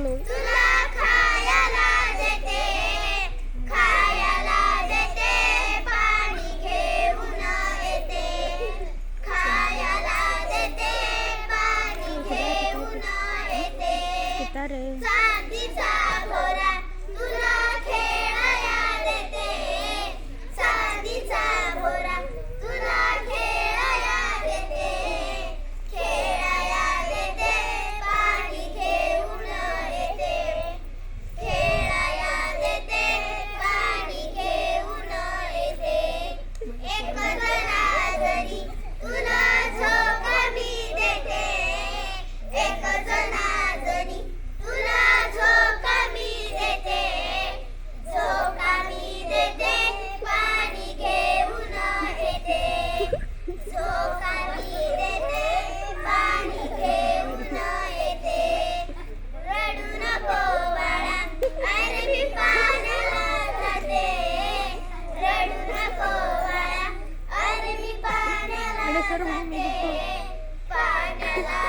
म्हणून. तुला खायला देते, खायला देते, पाणी घेऊन येते, खायला देते, पाणी घेऊन येते. चांदीचा भोरा तुला खेळाया देते, चांदीचा भोरा तुला खेळाया देते, खेळाया देते, पाणी घेऊन येते, खेळाया देते, पाणी घेऊन येते. एक जनाजरी तुला झोका मी देते, एक जनाजरी तुला झोका मी देते, झोका मी देते, पाणी घेऊन येते, झोका मी देते, पाणी घेऊन येते. रडू नको बाळा, अरे मी पाण्याला जाते, रडू नको बाळा, अरे मी पाण्याला जाते, पाण्याला